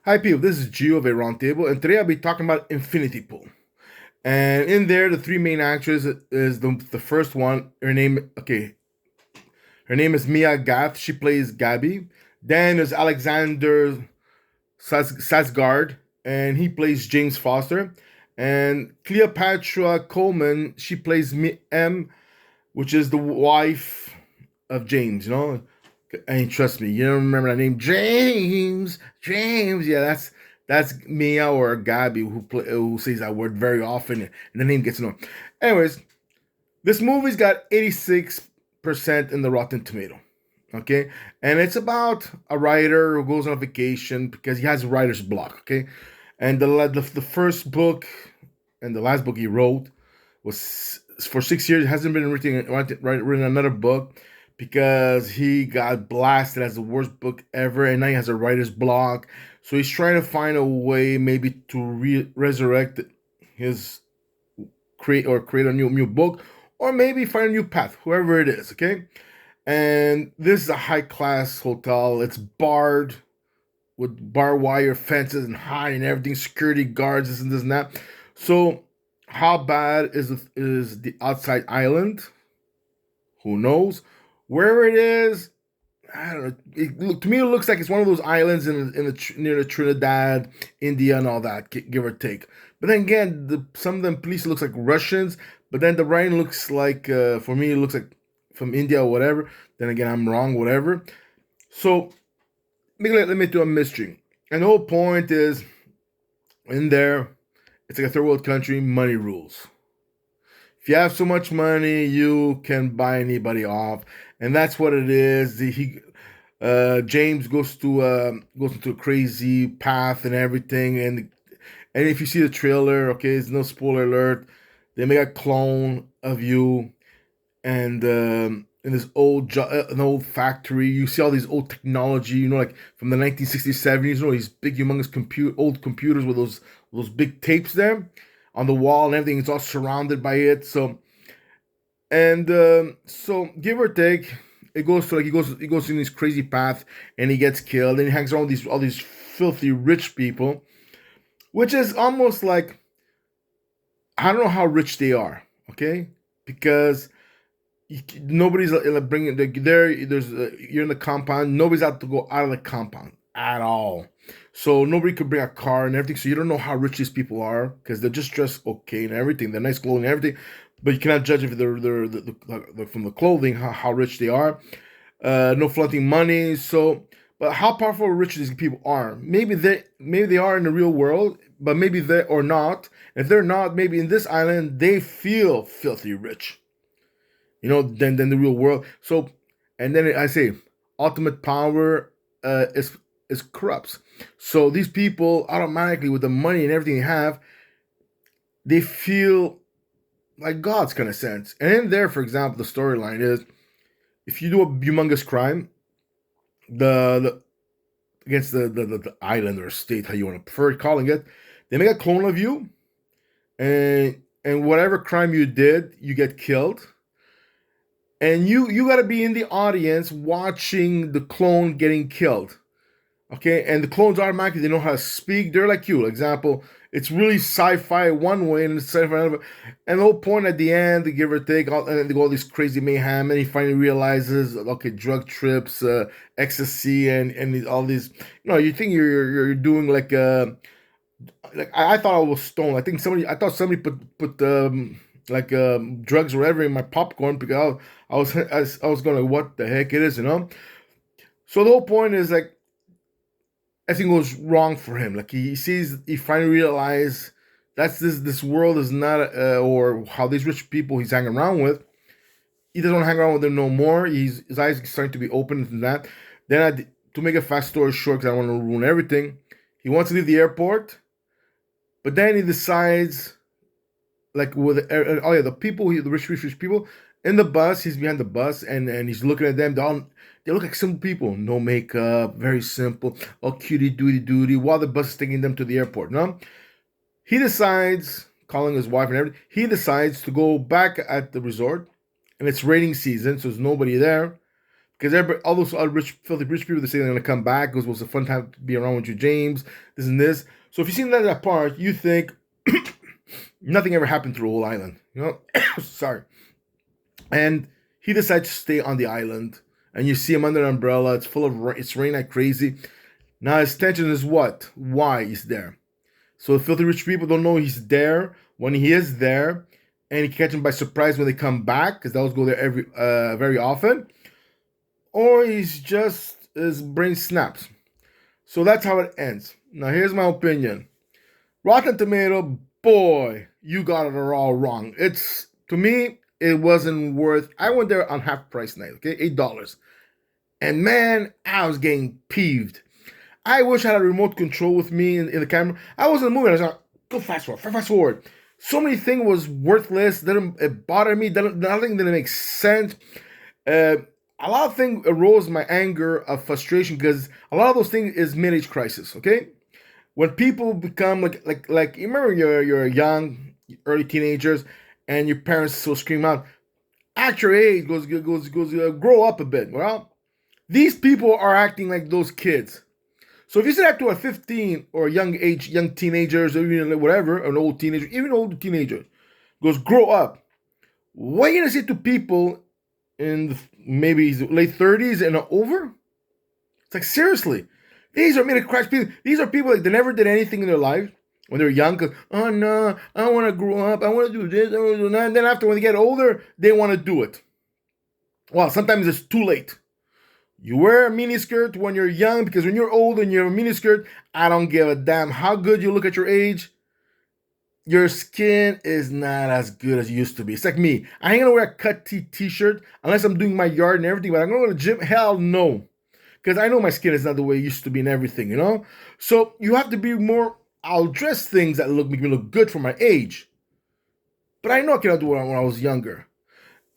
Hi, people. This is Gio of Aroundtable, and today I'll be talking about Infinity Pool. And in there, the three main actors is the first one. Her name is Mia Goth. She plays Gabby. Then there's Alexander Sasgard, and he plays James Foster. And Cleopatra Coleman, she plays M, which is the wife of James. And trust me, you don't remember that name, James. James, yeah, that's Mia or Gabby who says that word very often, and the name gets known. Anyways, this movie's got 86% in the Rotten Tomato. Okay, and it's about a writer who goes on a vacation because he has writer's block. Okay, and the first book and the last book he wrote was for 6 years. Hasn't been written another book because he got blasted as the worst book ever, and now he has a writer's block. So he's trying to find a way, maybe to resurrect his create a new book, or maybe find a new path, whoever it is. Okay, and this is a high class hotel. It's barred with barbed wire fences and high and everything, security guards, this and this and that. So, how bad is the outside island? Who knows? Wherever it is, I don't know. To me, it looks like it's one of those islands near the Trinidad, India, and all that, give or take. But then again, some of them police looks like Russians. But then the writing looks like, for me, it looks like from India or whatever. Then again, I'm wrong, whatever. So let me do a mystery. And the whole point is, in there, it's like a third world country, money rules. If you have so much money, you can buy anybody off, and that's what it is. James goes into a crazy path and everything, and if you see the trailer, okay, it's no spoiler alert. They make a clone of you, and in this an old factory, you see all these old technology, like from the 1960s, 70s, these big, humongous old computers with those big tapes there on the wall and everything. It's all surrounded by it. So give or take, it goes to he goes in this crazy path and he gets killed and he hangs around with all these filthy rich people, which is almost like, I don't know how rich they are, okay, because nobody's bringing there. You're in the compound. Nobody's out to go out of the compound at all. So nobody could bring a car and everything. So you don't know how rich these people are because they're just dressed okay and everything. They're nice clothing and everything, but you cannot judge if they're from the clothing how rich they are. No flaunting money. So, but how powerful or rich these people are? Maybe they are in the real world, but maybe they or not. If they're not, maybe in this island they feel filthy rich, than the real world. So, and then I say, ultimate power is corrupts. So these people automatically, with the money and everything they have, they feel like gods, kind of sense. And in there, for example, the storyline is, if you do a humongous crime, the against the island or state, how you want to prefer calling it, they make a clone of you, and whatever crime you did, you get killed, and you got to be in the audience watching the clone getting killed. Okay, and the clones automatically, they know how to speak. They're like you. Example, it's really sci-fi one way and it's sci-fi another. And the whole point at the end, give or take, and they go all this crazy mayhem, and he finally realizes, okay, drug trips, ecstasy, and all these. You think you're doing like I thought I was stoned. I thought somebody put drugs or whatever in my popcorn because I was going, what the heck it is. So the whole point is, like, everything goes wrong for him. Like, he finally realized that's this world is not, or how these rich people he's hanging around with, he doesn't hang around with them no more. His eyes are starting to be open to that. Then to make a fast story short, because I don't want to ruin everything, he wants to leave the airport, but then he decides, like, oh yeah, the rich people in the bus. He's behind the bus, and he's looking at them. They look like simple people, no makeup, very simple, all cutie duty, while the bus is taking them to the airport. No, he decides, calling his wife and everything. He decides to go back at the resort, and it's raining season, so there's nobody there because all those other rich, filthy rich people, they say they're gonna come back. Goes, well, it's a fun time to be around with you, James. This and this. So if you see that part, you think nothing ever happened to the whole island. You know, sorry. And he decides to stay on the island, and you see him under an umbrella. It's full of rain. It's raining like crazy. Now his tension is what? Why he's there? So the filthy rich people don't know he's there when he is there, and he catch them by surprise when they come back, because they'll go there very often, or he's just his brain snaps. So that's how it ends. Now here's my opinion. Rotten Tomato, boy, you got it all wrong. It's, to me, it wasn't worth. I went there on half price night, okay, $8, and man, I was getting peeved. I wish I had a remote control with me in the camera. I wasn't moving. I was like, go fast forward, fast forward. So many things was worthless. It bothered me. Nothing didn't make sense. A lot of things arose my anger of frustration, because a lot of those things is mid-age crisis. Okay, when people become like you remember you're young, early teenagers, and your parents will scream out, "At your age, grow up a bit." Well, these people are acting like those kids. So if you say that to a 15 or young teenagers, or even whatever, an old teenager, even older teenager, goes, grow up. What are you gonna say to people in maybe late 30s and over? It's like, seriously, these are made crash people. These are people like they never did anything in their life when they're young. Cause, oh no, I want to grow up. I want to do this. I want to do that. And then after when they get older, they want to do it. Well, sometimes it's too late. You wear a miniskirt when you're young, because when you're old and you have a miniskirt, I don't give a damn how good you look at your age. Your skin is not as good as it used to be. It's like me. I ain't gonna wear a cut t-shirt unless I'm doing my yard and everything, but I'm gonna go to the gym? Hell no. Because I know my skin is not the way it used to be and everything, you know? So you have to be more, I'll dress things that make me look good for my age. But I know I cannot do it when I was younger.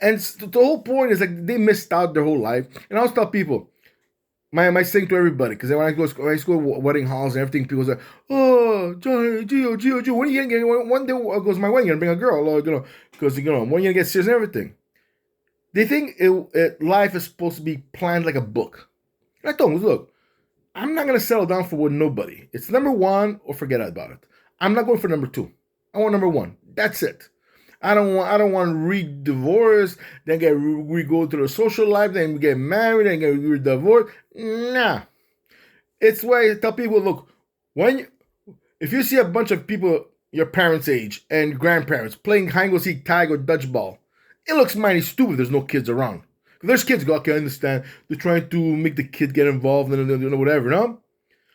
And the whole point is like they missed out their whole life. And I always tell people, my saying to everybody, because when I go to wedding halls and everything, people say, "Oh, Johnny, Gio, when are you gonna get?" One day goes my wedding, gonna bring a girl, because when are you gonna get serious and everything? They think life is supposed to be planned like a book. And I told them, look, I'm not gonna settle down for nobody. It's number one or forget about it. I'm not going for number two. I want number one. That's it. I don't want to re-divorce, then go to the social life, then we get married, then get re-divorced. Nah. It's why I tell people, look, if you see a bunch of people your parents' age and grandparents playing hide and seek, tag, or dodgeball, it looks mighty stupid. There's no kids around. There's kids go, okay, I understand. They're trying to make the kid get involved and whatever, no?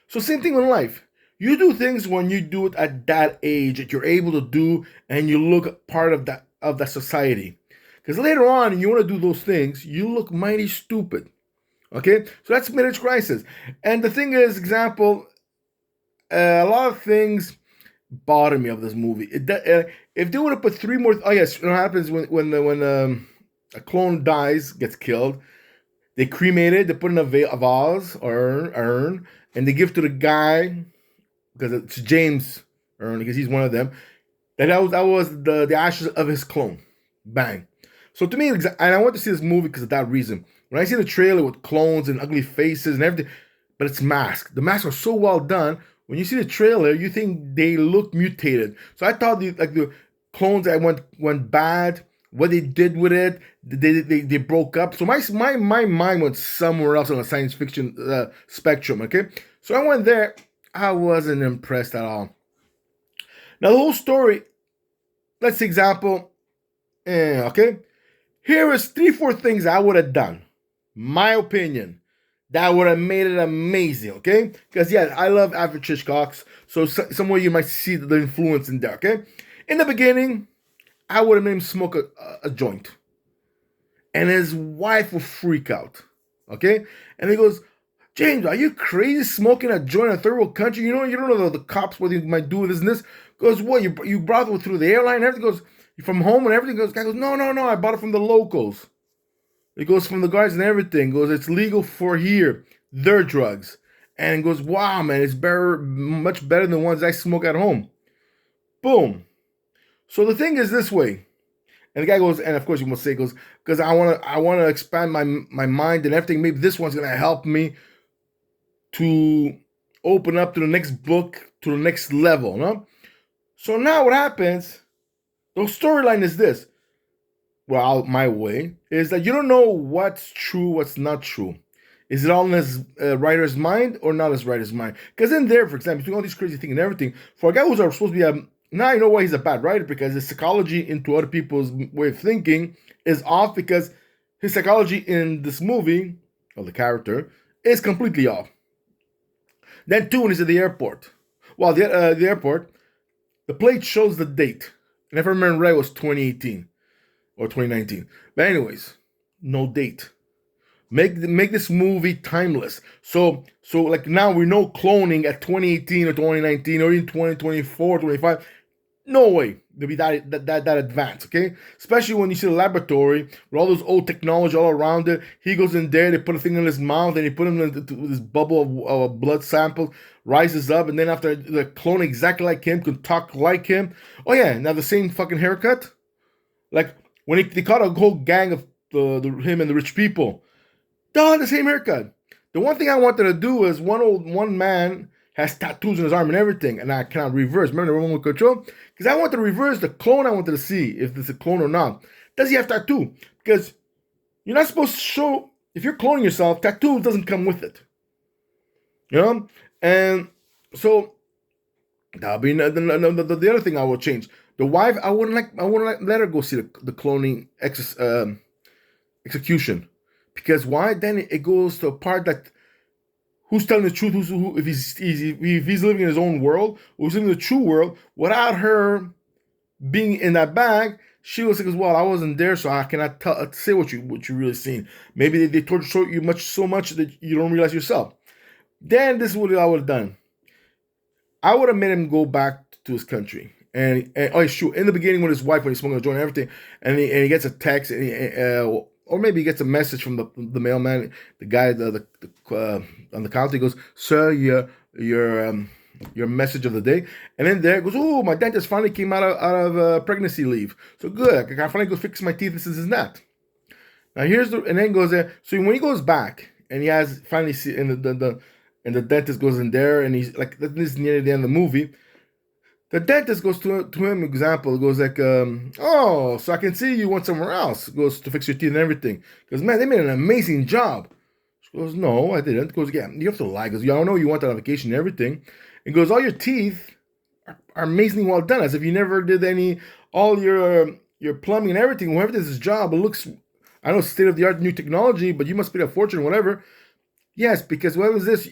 So same thing in life. You do things when you do it at that age that you're able to do, and you look part of that society. Because later on, you want to do those things, you look mighty stupid. Okay, so that's mid-age crisis. And the thing is, example, a lot of things bother me of this movie. If they would have put three more, oh yes, what happens when a clone dies, gets killed, they cremate it, they put in a vase or urn, and they give to the guy, because it's James urn, because he's one of them. That was the ashes of his clone. Bang. So to me, and I want to see this movie because of that reason. When I see the trailer with clones and ugly faces and everything, but it's masked. The masks are so well done. When you see the trailer, you think they look mutated. So I thought the clones that went bad, what they did with it, they broke up. So my mind went somewhere else on the science fiction spectrum. Okay, so I went there. I wasn't impressed at all. Now the whole story, let's say example, okay, here is 3-4 things I would have done. My opinion, that would have made it amazing. Okay, because yeah, I love Alfred Hitchcock, so somewhere you might see the influence in there. Okay, in the beginning, I would have made him smoke a joint, and his wife would freak out. Okay, and he goes, James, are you crazy smoking a joint in a third world country? You don't know the cops what they might do with this and this. Goes, what, you brought it through the airline and everything? Goes, you from home and everything? Goes, guy goes, no, I bought it from the locals. It goes from the guards and everything. Goes, it's legal for here. Their drugs. And goes, wow, man, it's much better than the ones I smoke at home. Boom. So the thing is this way. And the guy goes, and of course you must say, goes, because I want to expand my mind and everything. Maybe this one's gonna help me to open up to the next book, to the next level, no? So now what happens? The storyline is this. Well, my way is that you don't know what's true, what's not true. Is it all in his writer's mind or not his writer's mind? Because in there, for example, doing all these crazy things and everything, for a guy who's supposed to be a, now I know why he's a bad writer, because his psychology into other people's way of thinking is off, because his psychology in this movie, or the character, is completely off. Then two, when he's at the airport. Well, the airport, the plate shows the date. And if I remember right, it was 2018 or 2019. But anyways, no date. Make this movie timeless. So like now we know cloning at 2018 or 2019 or even 2024, 25. No way to be that advanced, okay? Especially when you see the laboratory with all those old technology all around it. He goes in there, they put a thing in his mouth, and he put him into this bubble of blood sample, rises up, and then after the clone exactly like him, could talk like him. Oh yeah, now the same fucking haircut. Like when they caught a whole gang of him and the rich people. They all had the same haircut. The one thing I wanted to do is one man has tattoos on his arm and everything, and I cannot reverse. Remember the remote control? Because I wanted to reverse the clone. I wanted to see if it's a clone or not. Does he have tattoo? Because you're not supposed to show, if you're cloning yourself, tattoo doesn't come with it. You know? And so that'll be the other thing I would change. The wife, I wouldn't let her go see the cloning execution. Because why? Then it goes to a part that who's telling the truth, who if he's living in his own world, or who's living in the true world, without her being in that bag, she was like, well, I wasn't there, so I cannot say what you really seen. Maybe they torture you so much that you don't realize yourself. Then this is what I would have done. I would have made him go back to his country. And oh shoot, in the beginning with his wife when he's smoking a joint and everything, and he gets a text, and or maybe he gets a message from the mailman, the guy on the counter. He goes, "Sir, your message of the day." And then there it goes, "Oh, my dentist finally came out of pregnancy leave. So good, I can finally go fix my teeth. This is that." Now and then goes there. So when he goes back and he has finally and the dentist goes in there, and he's like, this is near the end of the movie. The dentist goes to him, example, goes like, oh, so I can see you went somewhere else. Goes to fix your teeth and everything. Goes, man, they made an amazing job. She goes, no, I didn't. Goes, yeah, you have to lie. Goes, yeah, I know you went on vacation and everything. And goes, all your teeth are amazingly well done, as if you never did all your plumbing and everything. Whoever does this job, it looks, I know, state of the art new technology, but you must pay a fortune, whatever. Yes, because what was this?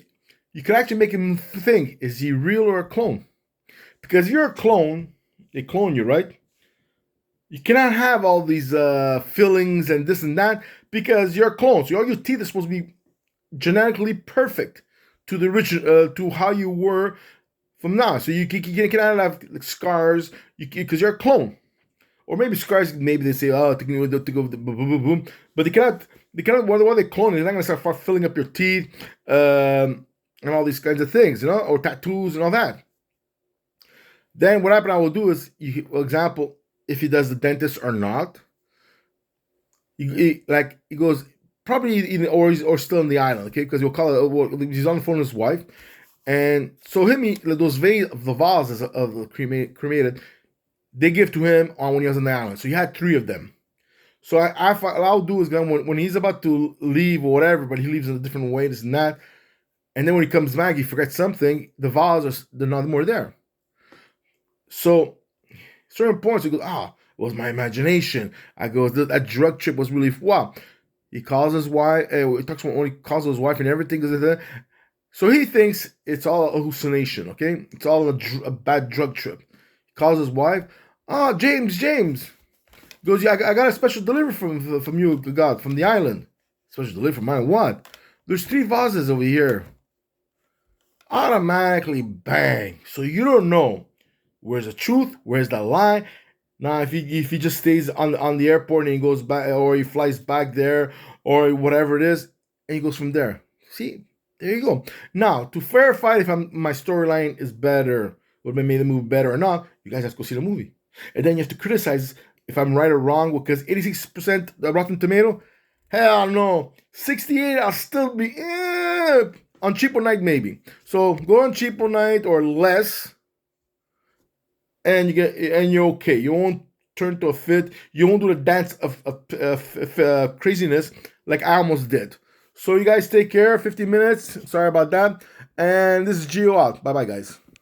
You could actually make him think, is he real or a clone? Because if you're a clone, they clone you, right? You cannot have all these fillings and this and that, because you're a clone. So all your teeth are supposed to be genetically perfect to the to how you were from now. So you cannot have like, scars because you're a clone. Or maybe scars, maybe they say, oh, to go boom, boom, boom. But they cannot, while they clone, they're not going to start filling up your teeth and all these kinds of things, you know, or tattoos and all that. Then what I will do is, for example, if he does the dentist or not, he goes probably even or still in the island, okay? Because he'll call it. He's on the phone with his wife, and so those the vases of the cremated, they give to him on when he was on the island. So he had 3 of them. So what I'll do is when he's about to leave or whatever, but he leaves in a different way, this and that, and then when he comes back, he forgets something. The vases they're not more there. So, certain points, he goes, it was my imagination. I go, that drug trip was really, wow. He calls his wife, he talks about when he calls his wife and everything. So he thinks it's all a hallucination, okay? It's all a bad drug trip. He calls his wife, James. He goes, yeah, I got a special delivery from you, God, from the island. Special delivery from mine, what? There's 3 vases over here. Automatically, bang. So you don't know. Where's the truth? Where's the lie? Now, if he just stays on the airport and he goes back, or he flies back there, or whatever it is, and he goes from there. See, there you go. Now, to verify if my storyline is better, would have made the movie better or not, you guys have to go see the movie, and then you have to criticize if I'm right or wrong, because 86% Rotten Tomato. Hell no. 68, I'll still be on cheaper night maybe. So go on cheaper night or less, and you're okay. You won't turn to a fit. You won't do the dance of craziness like I almost did. So you guys take care. 50 minutes. Sorry about that. And this is Gio out. Bye bye, guys.